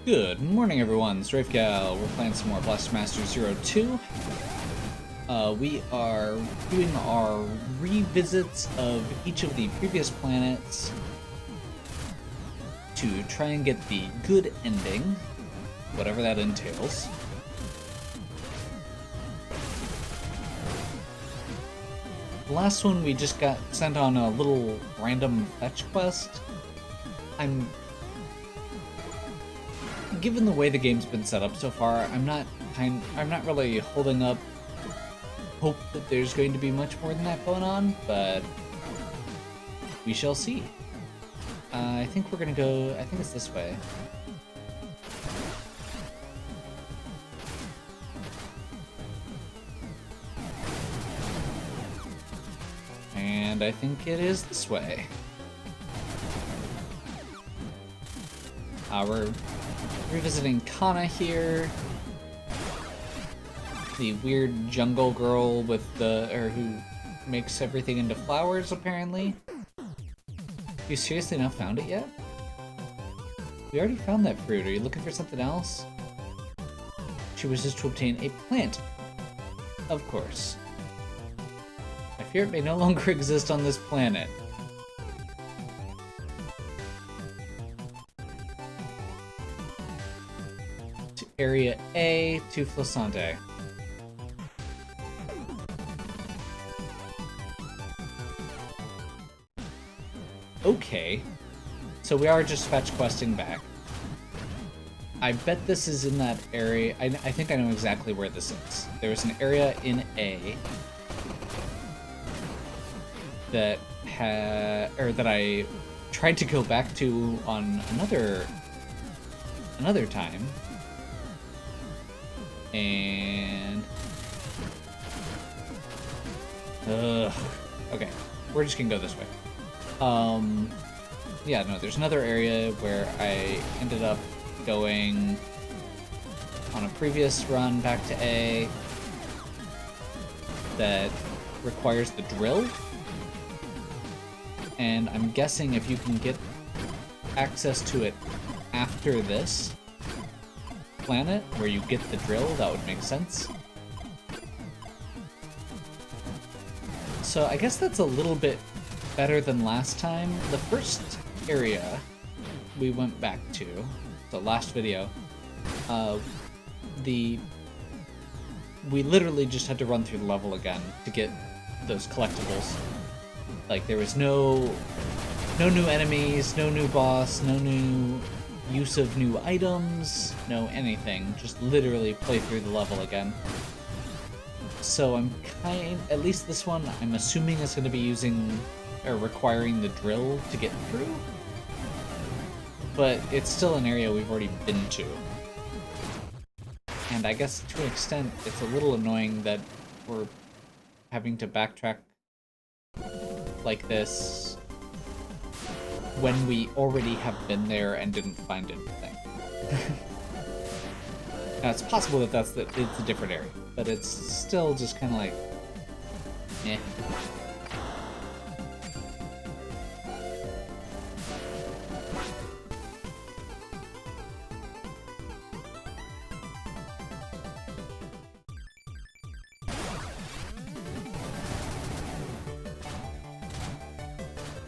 Good morning, everyone. It's Rafegal. We're playing some more Blaster Master Zero 2. We are doing our revisits of each of the previous planets to try and get the good ending, whatever that entails. The last one we just got sent on a little random fetch quest. Given the way the game's been set up so far, I'm not really holding up hope that there's going to be much more than that going on, but we shall see. I think we're gonna go, I think it's this way. And I think it is this way. We're revisiting Kana here. The weird jungle girl with who makes everything into flowers, apparently. You seriously not found it yet? We already found that fruit. Are you looking for something else? She wishes to obtain a plant. Of course. I fear it may no longer exist on this planet. To Area A, to Flosante. Okay, so we are just fetch questing back. I bet this is in that area. I think I know exactly where this is. There's an area in A that that I tried to go back to on another time, and okay, we're just gonna go this way. Yeah, no, there's another area where I ended up going on a previous run back to A that requires the drill. And I'm guessing if you can get access to it after this planet, where you get the drill, that would make sense. So I guess that's a little bit better than last time. The first area we went back to, the last video, we literally just had to run through the level again to get those collectibles. Like, there was no new enemies, no new boss, no new use of new items, no anything. Just literally play through the level again. So at least this one, I'm assuming it's going to be using or requiring the drill to get through, but it's still an area we've already been to. And I guess to an extent, it's a little annoying that we're having to backtrack like this when we already have been there and didn't find anything. Now, it's possible that it's a different area, but it's still just kind of like, eh.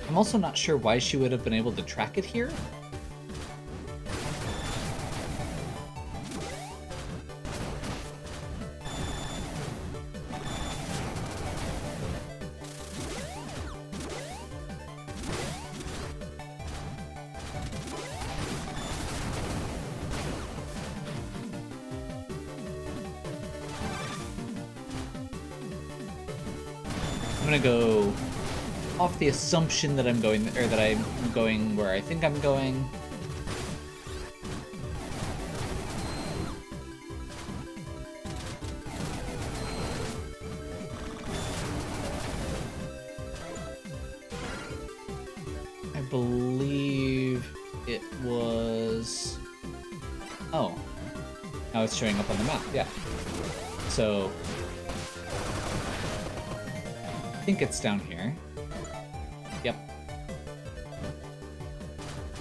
I'm also not sure why she would have been able to track it here. I'm gonna go off the assumption that I'm going where I think I'm going. I believe it was... Oh. Now it's showing up on the map, yeah. So I think it's down here. Yep.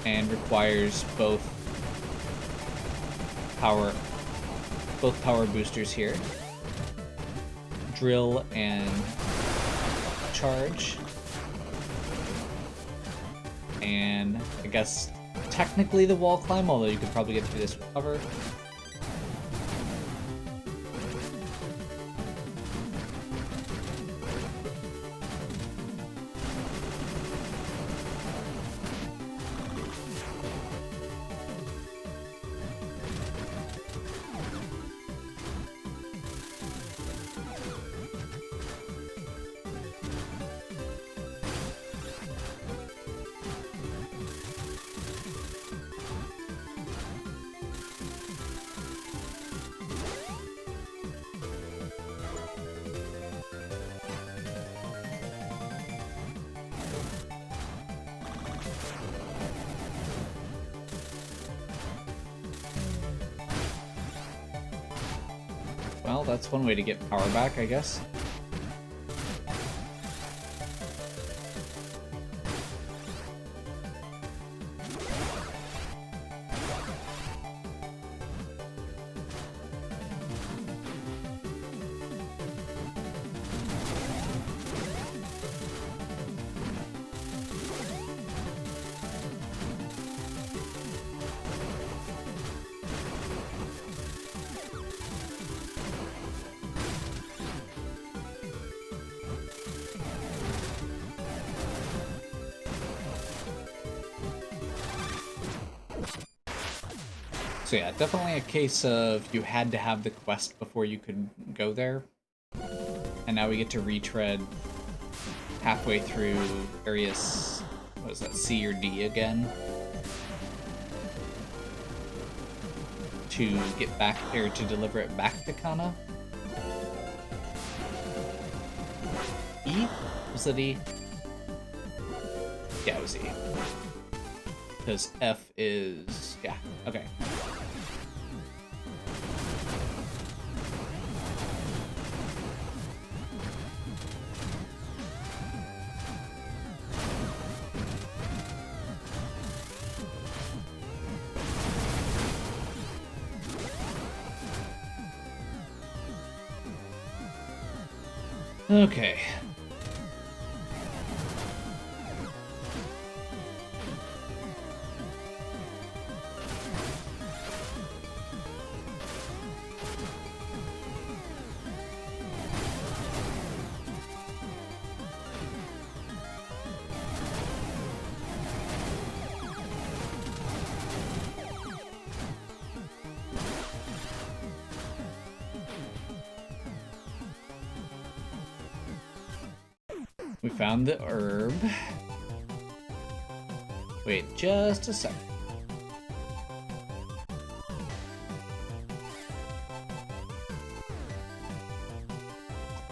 And requires both both power boosters here. Drill and charge. And I guess technically the wall climb, although you could probably get through this with cover. Well, that's one way to get power back, I guess. So yeah, definitely a case of you had to have the quest before you could go there. And now we get to retread halfway through areas, what is that, C or D again? To get back, or to deliver it back to Kana. E? Was that E? Yeah, it was E. Because F is... yeah, okay. Okay. We found the herb. Wait just a sec.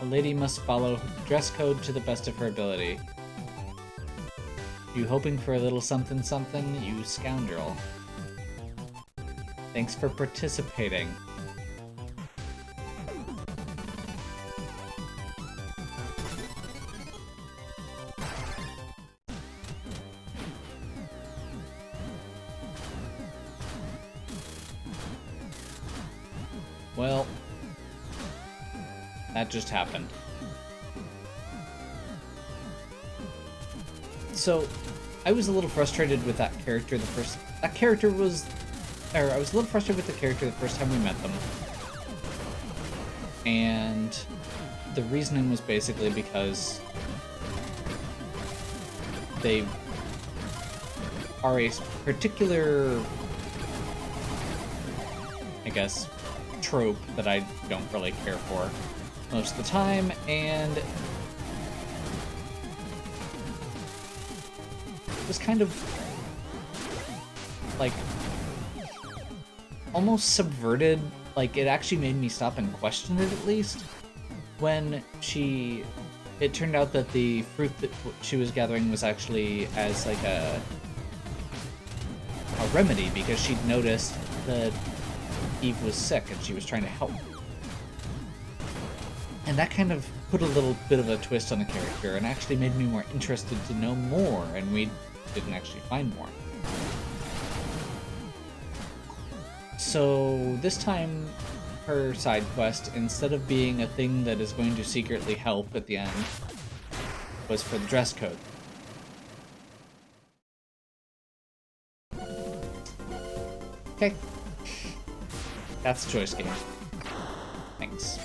A lady must follow dress code to the best of her ability. You hoping for a little something something, you scoundrel. Thanks for participating. Well, that just happened. So, I was a little frustrated with that character the first... I was a little frustrated with the character the first time we met them. And the reasoning was basically because they are a particular, I guess, trope that I don't really care for most of the time, and it was kind of like almost subverted. Like, it actually made me stop and question it, at least, when it turned out that the fruit that she was gathering was actually as like a remedy, because she'd noticed that Eve was sick and she was trying to help. And that kind of put a little bit of a twist on the character and actually made me more interested to know more, and we didn't actually find more. So this time, her side quest, instead of being a thing that is going to secretly help at the end, was for the dress code. Okay. That's the choice game. Thanks.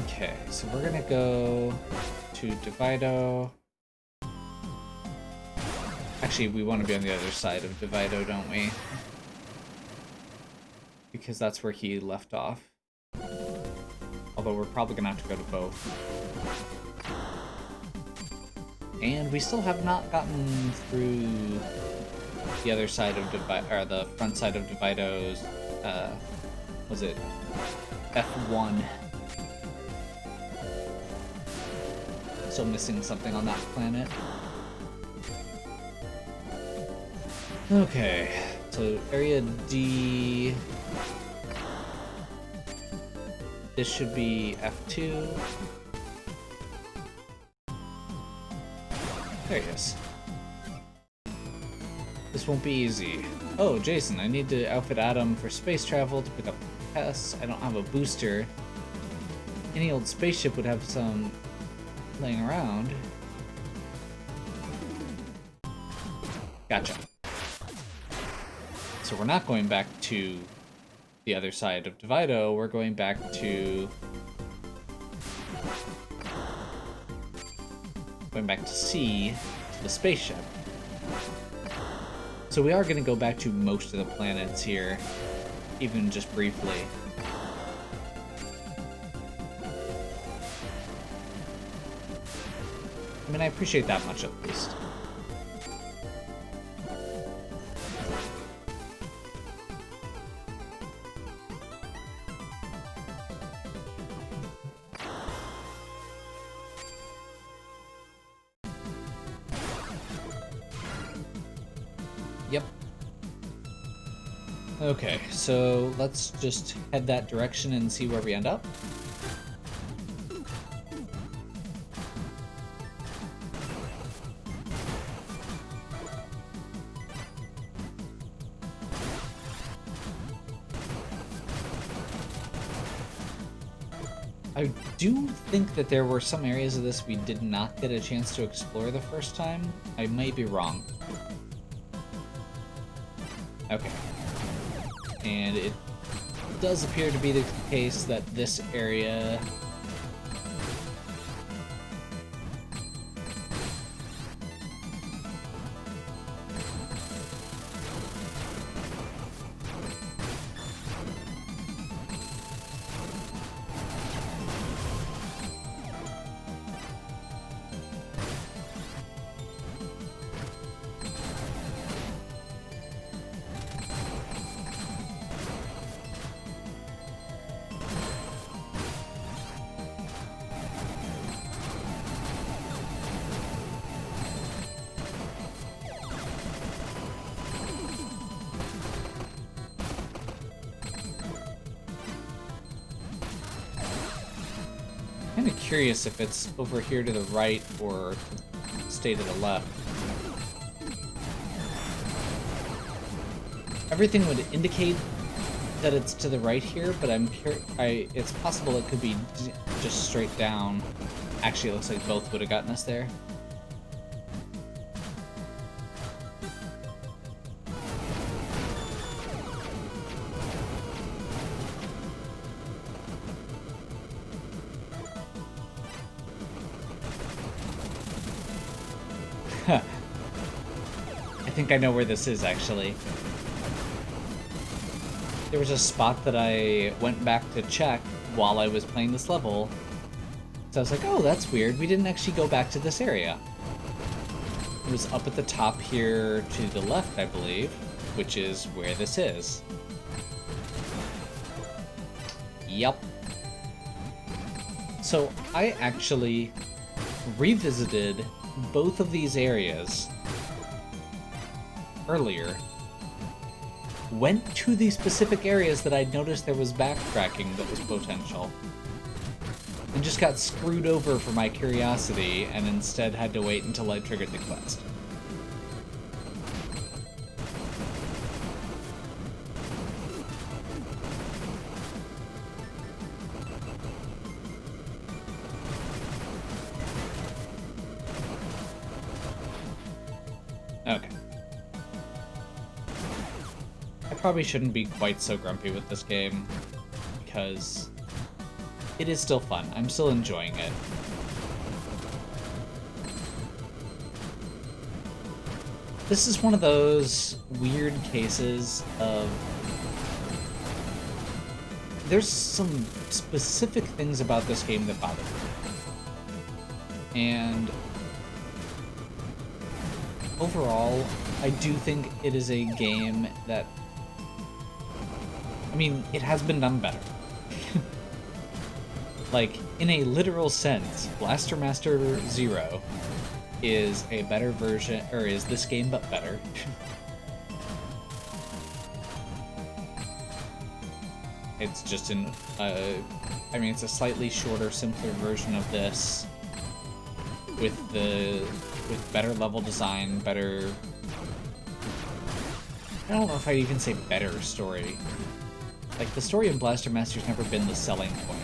Okay, so we're gonna go to Divido. Actually, we want to be on the other side of Divido, don't we? Because that's where he left off. Although we're probably gonna have to go to both. And we still have not gotten through the other side of or the front side of Divido's, was it F1? Still missing something on that planet. Okay, so area D. This should be F2. There he is. This won't be easy. Oh, Jason, I need to outfit Adam for space travel to pick up tests. I don't have a booster. Any old spaceship would have some laying around. Gotcha. So we're not going back to the other side of Divido, we're going back to C, to the spaceship. So we are going to go back to most of the planets here, even just briefly. I mean, I appreciate that much at least. Yep. Okay, so let's just head that direction and see where we end up. I do think that there were some areas of this we did not get a chance to explore the first time. I might be wrong. Okay. And it does appear to be the case that this area... kind of curious if it's over here to the right or stay to the left. Everything would indicate that it's to the right here, but it's possible it could be just straight down. Actually, it looks like both would have gotten us there. I think I know where this is, actually. There was a spot that I went back to check while I was playing this level. So I was like, oh, that's weird. We didn't actually go back to this area. It was up at the top here to the left, I believe, which is where this is. Yep. So I actually revisited both of these areas earlier, went to the specific areas that I'd noticed there was backtracking that was potential, and just got screwed over for my curiosity and instead had to wait until I triggered the quest. Okay. I probably shouldn't be quite so grumpy with this game, because it is still fun. I'm still enjoying it. This is one of those weird cases of... There's some specific things about this game that bother me. And overall, I do think it is a game that... I mean, it has been done better. Like, in a literal sense, Blaster Master Zero is a better version, or is this game but better. It's just I mean, it's a slightly shorter, simpler version of this, with better level design, better... I don't know if I'd even say better story. Like, the story in Blaster Master's never been the selling point.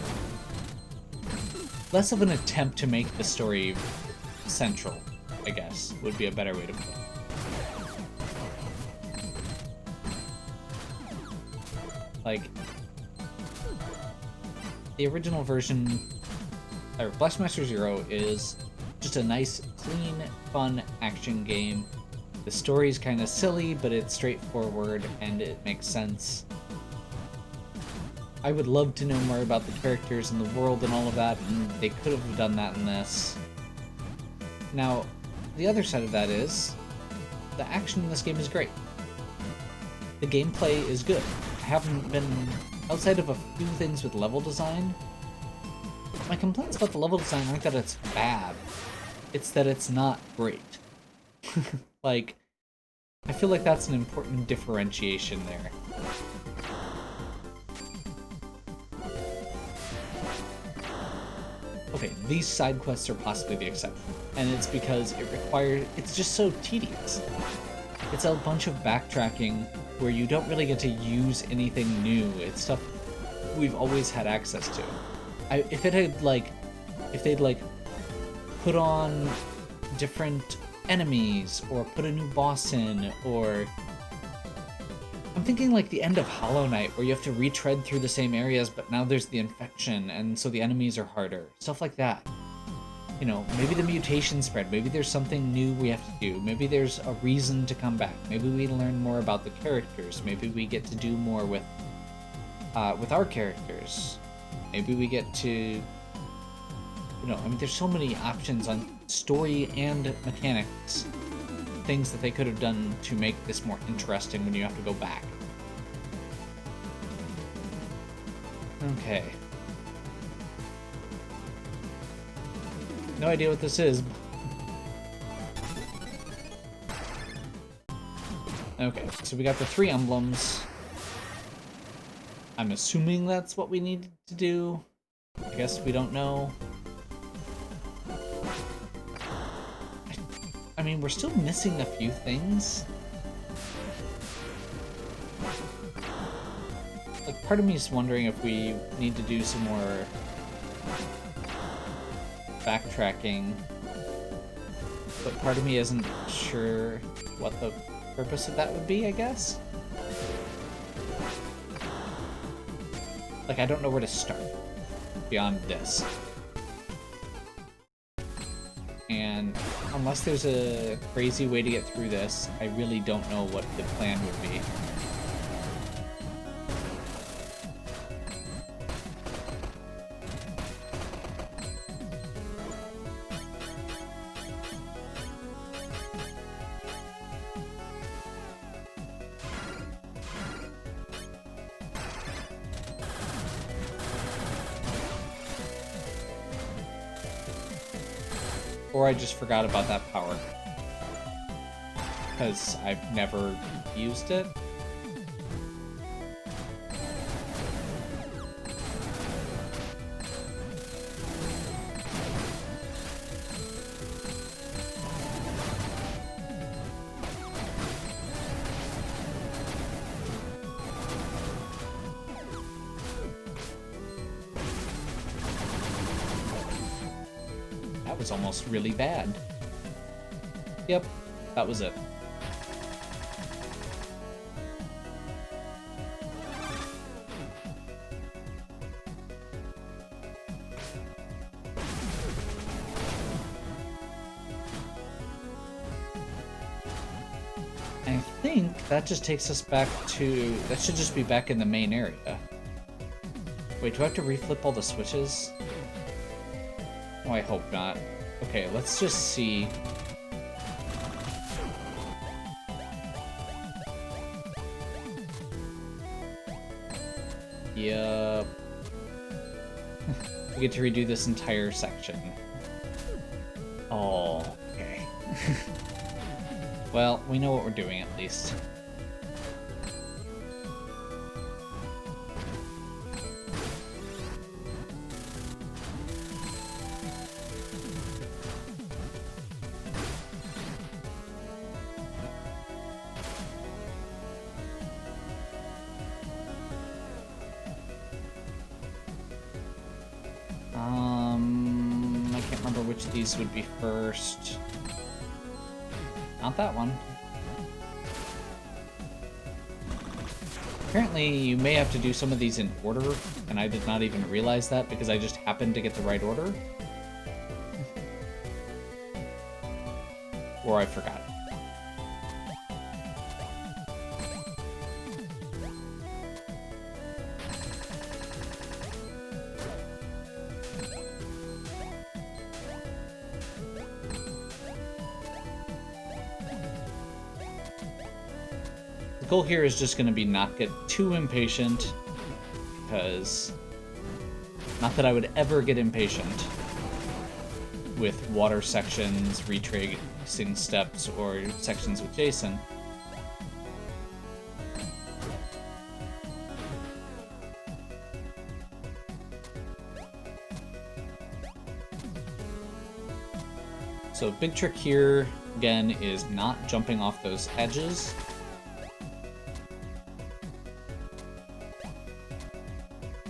Less of an attempt to make the story central, I guess, would be a better way to put it. Like, the original version, or Blaster Master Zero, is just a nice, clean, fun action game. The story's kind of silly, but it's straightforward and it makes sense. I would love to know more about the characters and the world and all of that, and they could have done that in this. Now, the other side of that is, the action in this game is great. The gameplay is good. I haven't been... outside of a few things with level design, my complaints about the level design aren't that it's bad, it's that it's not great. Like, I feel like that's an important differentiation there. Okay, these side quests are possibly the exception, and it's because it's just so tedious. It's a bunch of backtracking where you don't really get to use anything new. It's stuff we've always had access to. If they'd put on different enemies, or put a new boss in, or... I'm thinking like the end of Hollow Knight, where you have to retread through the same areas, but now there's the infection, and so the enemies are harder. Stuff like that. You know, maybe the mutation spread, maybe there's something new we have to do, maybe there's a reason to come back, maybe we learn more about the characters, maybe we get to do more with our characters, maybe we get to... You know, I mean, there's so many options on story and mechanics. Things that they could have done to make this more interesting when you have to go back. Okay. No idea what this is. Okay, so we got the 3 emblems. I'm assuming that's what we need to do. I guess we don't know. I mean, we're still missing a few things. Like, part of me is wondering if we need to do some more backtracking, but part of me isn't sure what the purpose of that would be, I guess? Like, I don't know where to start beyond this. And unless there's a crazy way to get through this, I really don't know what the plan would be. Or I just forgot about that power, because I've never used it. That was almost really bad. Yep, that was it. I think that just takes us back to... That should just be back in the main area. Wait, do I have to reflip all the switches? Oh, I hope not. Okay, let's just see. Yup. We get to redo this entire section. Oh, okay. Well, we know what we're doing at least. I can't remember which of these would be first. Not that one. Apparently, you may have to do some of these in order, and I did not even realize that because I just happened to get the right order. Or I forgot. The goal here is just going to be not get too impatient, because not that I would ever get impatient with water sections, retracing steps, or sections with Jason. So big trick here, again, is not jumping off those edges.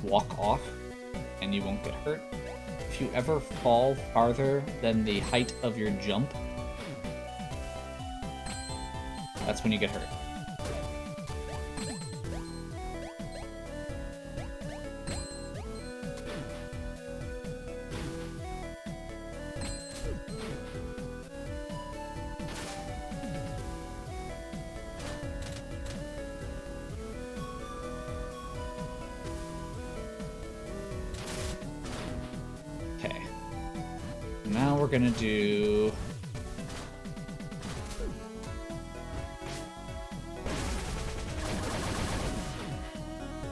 Walk off, and you won't get hurt. If you ever fall farther than the height of your jump, that's when you get hurt. Now we're gonna do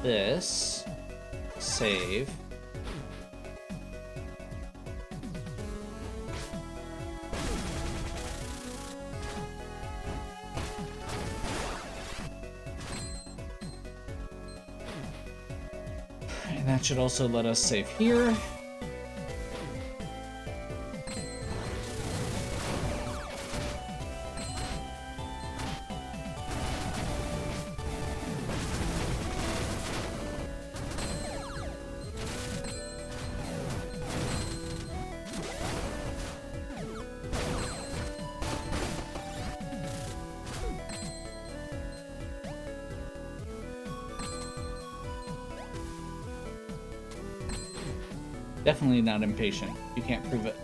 this, save, and that should also let us save here. Definitely not impatient. You can't prove it.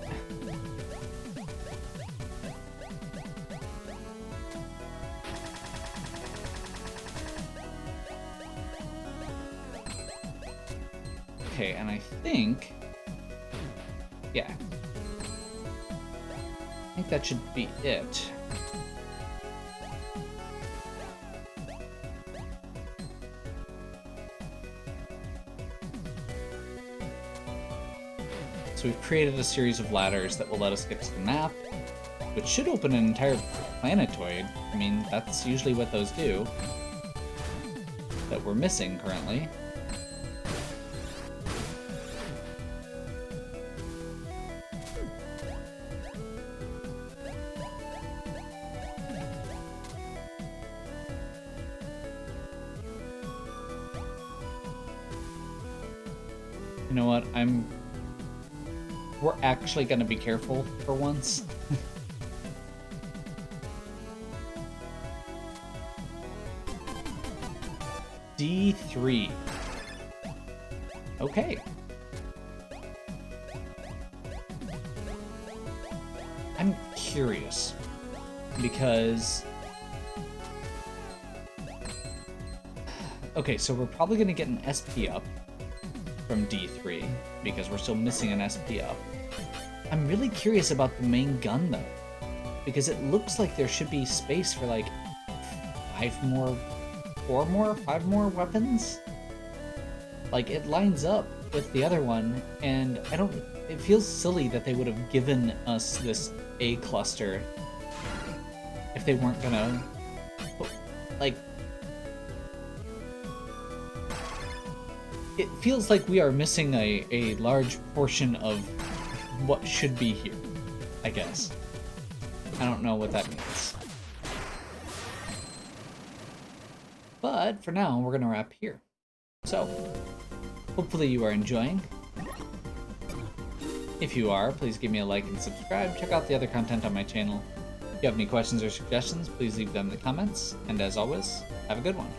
Okay, and I think... yeah. I think that should be it. So we've created a series of ladders that will let us get to the map, which should open an entire planetoid. I mean, that's usually what those do. That we're missing currently. You know what? I'm we're actually gonna be careful for once. D3. Okay. I'm curious because okay, so we're probably gonna get an SP up from D3 because we're still missing an SP up. I'm really curious about the main gun though, because it looks like there should be space for like 5 more weapons. Like it lines up with the other one, and it feels silly that they would have given us this A cluster if they weren't gonna, like, it feels like we are missing a large portion of what should be here, I guess. I don't know what that means. But for now, we're gonna wrap here. So, hopefully you are enjoying. If you are, please give me a like and subscribe. Check out the other content on my channel. If you have any questions or suggestions, please leave them in the comments. And as always, have a good one.